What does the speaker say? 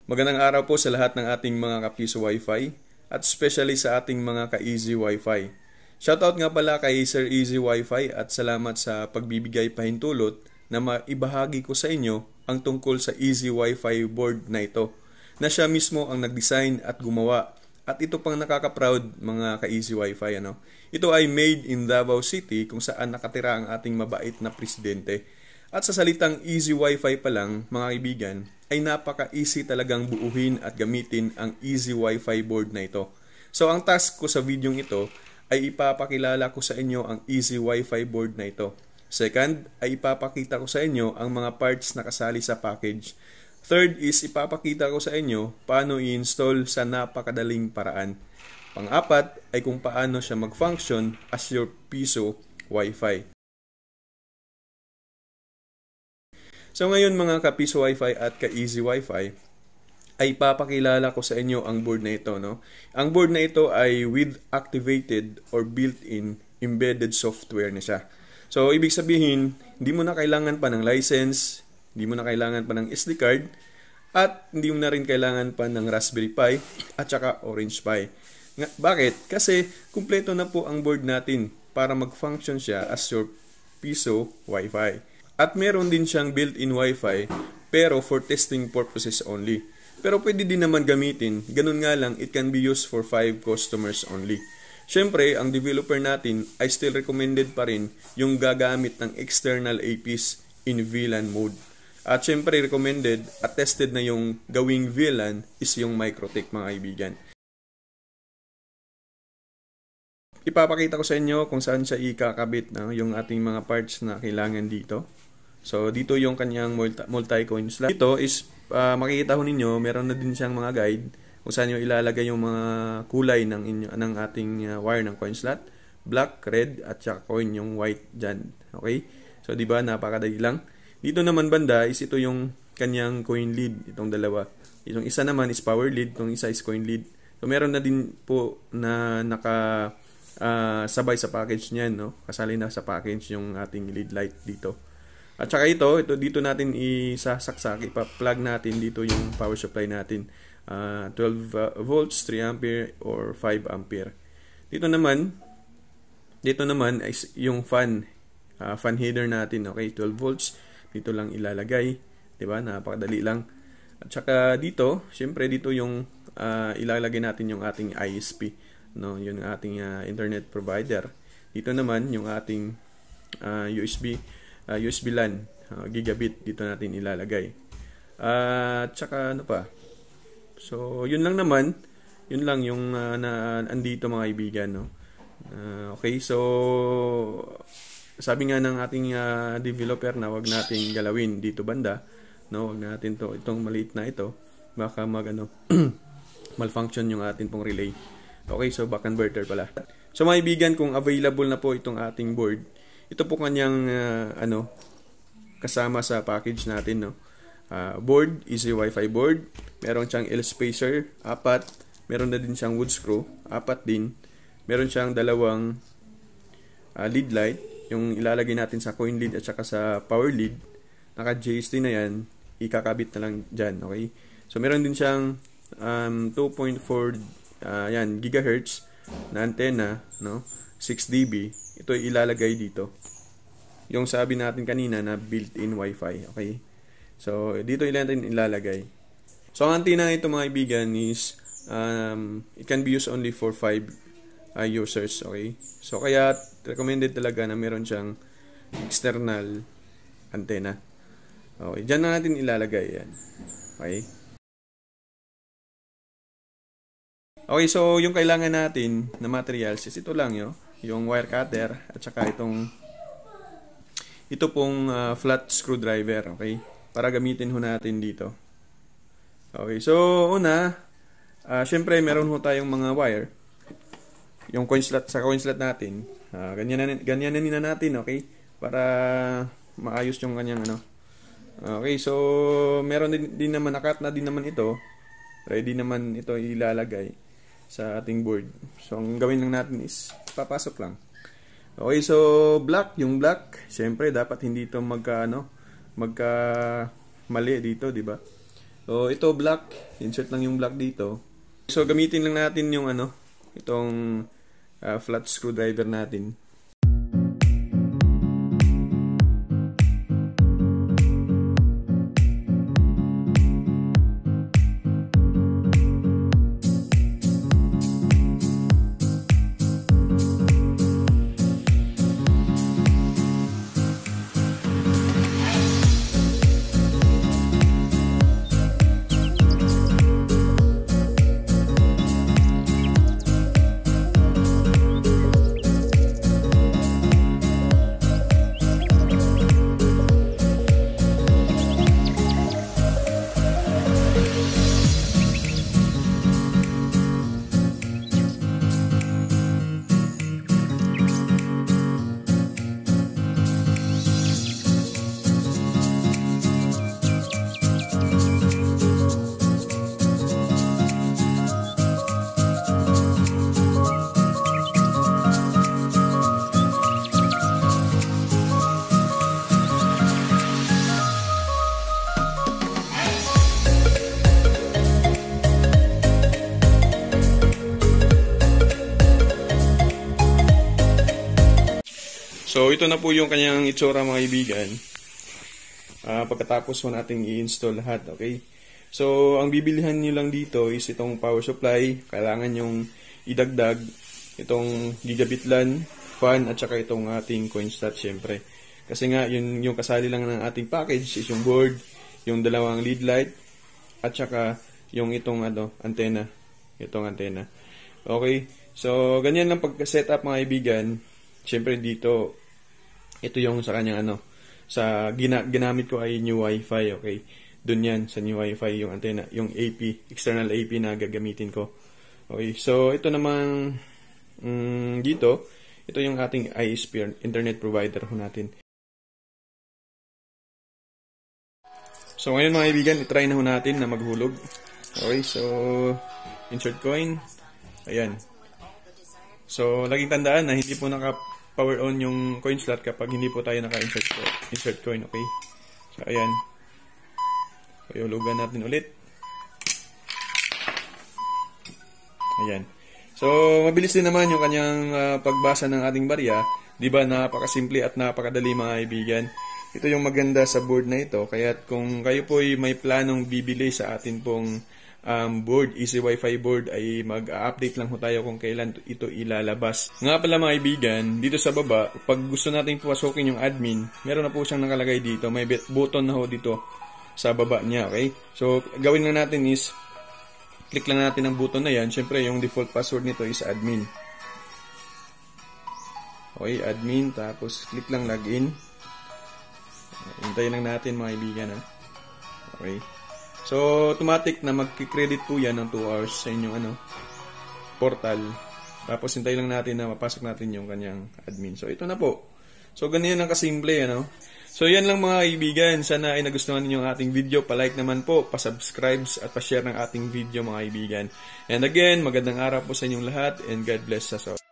Magandang araw po sa lahat ng ating mga ka-Piso Wi-Fi at especially sa ating mga ka-Easy Wi-Fi. Shoutout nga pala kay Sir Easy Wi-Fi at salamat sa pagbibigay pahintulot na maibahagi ko sa inyo ang tungkol sa Easy Wi-Fi board na ito, na siya mismo ang nag-design at gumawa. At ito pang nakaka-proud mga ka-Easy Wi-Fi. Ito ay made in Davao City kung saan nakatira ang ating mabait na presidente. At sa salitang Easy Wi-Fi pa lang, mga kaibigan, ay napaka-easy talagang buuhin at gamitin ang Easy Wi-Fi board na ito. So ang task ko sa video ito ay ipapakilala ko sa inyo ang Easy Wi-Fi board na ito. Second, ay ipapakita ko sa inyo ang mga parts na kasali sa package. Third is ipapakita ko sa inyo paano i-install sa napakadaling paraan. Pang-apat ay kung paano siya mag-function as your Piso Wi-Fi. So ngayon mga ka-Piso Wi-Fi at ka-Easy Wi-Fi, ay papakilala ko sa inyo ang board na ito. Ang board na ito ay with activated or built-in embedded software na siya. So ibig sabihin, hindi mo na kailangan pa ng license, hindi mo na kailangan pa ng SD card, at hindi mo na rin kailangan pa ng Raspberry Pi at saka Orange Pi. Bakit? Kasi kumpleto na po ang board natin para mag-function siya as your Piso Wi-Fi. At meron din siyang built-in Wi-Fi pero for testing purposes only. Pero pwede din naman gamitin, ganun nga lang, it can be used for 5 customers only. Siyempre, ang developer natin ay still recommended pa rin yung gagamit ng external APs in VLAN mode. At siyempre, recommended at tested na yung gawing VLAN is yung MikroTik mga kaibigan. Ipapakita ko sa inyo kung saan siya ikakabit yung ating mga parts na kailangan dito. So, dito yung kanyang multi-coin slot. Dito is, makikita ho ninyo, meron na din siyang mga guide kung saan nyo ilalagay yung mga kulay ng ating wire ng coin slot. Black, red, at saka coin yung white dyan. Okay? So, di ba napakadali lang. Dito naman banda is ito yung kanyang coin lead, itong dalawa. Itong isa naman is power lead, itong isa is coin lead. So, meron na din po na sabay sa package niyan, no? Kasali na sa package yung ating lead light dito. At saka ito dito natin isasaksak, ipa-plug natin dito yung power supply natin. 12 volts, 3 ampere, or 5 ampere. Dito naman is yung fan header natin, okay? 12 volts. Dito lang ilalagay, 'di ba? Napakadali lang. At saka dito, syempre dito yung ilalagay natin yung ating ISP, no? Yung ating internet provider. Dito naman yung ating USB LAN, gigabit, dito natin ilalagay. At saka ano pa? So, yun lang naman. Yun lang yung andito mga kaibigan, no? Okay, so sabi nga ng ating developer na wag nating galawin dito banda, no? Wag natin itong maliit na ito, baka malfunction yung ating pong relay. Okay, so back converter pala. So mga kaibigan, kung available na po itong ating board, ito po kanyang kasama sa package natin, no? Board, Easy Wi-Fi board. Meron siyang L-spacer, 4. Meron na din siyang wood screw, 4 din. Meron siyang dalawang lead light, yung ilalagay natin sa coin lead at saka sa power lead. Naka JST na yan, ikakabit na lang dyan, okay? So meron din siyang 2.4 gigahertz na antenna, no? 6 dB. Ito ilalagay dito. Yung sabi natin kanina na built-in Wi-Fi, okay? So dito natin ilalagay. So ang antenna ito mga kaibigan is it can be used only for 5 users, okay? So kaya recommended talaga na meron siyang external antenna. Okay, diyan na natin ilalagay yan. Okay? Okay, so yung kailangan natin na materials is ito lang, yung wire cutter at saka ito pong flat screwdriver, okay? Para gamitin ho natin dito. Okay, so una, syempre meron ho tayong mga wire. Yung coin slot, sa coin slot natin, ganyanin na natin, okay? Para maayos yung kanyang Okay, so meron din naman, nakat na din naman ito. Ready naman ito ilalagay sa ating board. So ang gawin lang natin is papasok lang. Okay, so yung black, syempre dapat hindi ito magka mali dito, di ba? So, ito black. Insert lang yung black dito. So, gamitin lang natin yung itong flat screwdriver natin. So, ito na po yung kanyang itsura mga kaibigan. Pagkatapos po natin i-install lahat, okay? So, ang bibilihan nyo lang dito is itong power supply. Kailangan yung idagdag itong gigabit LAN, fan, at saka itong ating coin slot syempre. Kasi nga, yung kasali lang ng ating package is yung board, yung dalawang lead light, at saka yung itong antenna. Itong antenna. Okay? So, ganyan lang pagka-setup mga kaibigan. Syempre dito, ito yung sa kanyang sa ginamit ko ay new Wi-Fi, okay? Doon yan, sa new Wi-Fi yung antenna, yung AP, external AP na gagamitin ko. Okay, so ito namang dito, ito yung ating ISP, internet provider ho natin. So ngayon mga kaibigan, itry na ho natin na maghulog. Okay, so insert coin. Ayan. So laging tandaan na hindi po power on yung coin slot kapag hindi po tayo naka-insert coin, okay? So, ayan. So, ihulugan natin ulit. Ayan. So, mabilis din naman yung kanyang pagbasa ng ating barya. Diba, napakasimple at napakadali mga kaibigan. Ito yung maganda sa board na ito. Kaya kung kayo po ay may planong bibili sa atin pong board, Easy Wi-Fi board, ay mag-update lang po tayo kung kailan ito ilalabas. Nga pala mga kaibigan, dito sa baba, pag gusto natin pasukin yung admin, meron na po siyang nakalagay dito. May button na ho dito sa baba niya, okay? So, gawin lang natin is, click lang natin ang button na yan. Siyempre, yung default password nito is admin. Okay, admin, tapos click lang login. Hintayin lang natin mga kaibigan, ha? Okay. So, automatic na magki-credit po yan ng 2 hours sa inyong portal. Tapos, hintayin lang natin na mapasok natin yung kanyang admin. So, ito na po. So, ganyan lang kasimple, So, yan lang mga kaibigan. Sana ay nagustuhan ninyo ang ating video. Pa-like naman po, pa-subscribe at pa-share ng ating video mga kaibigan. And again, magandang araw po sa inyong lahat and God bless us all.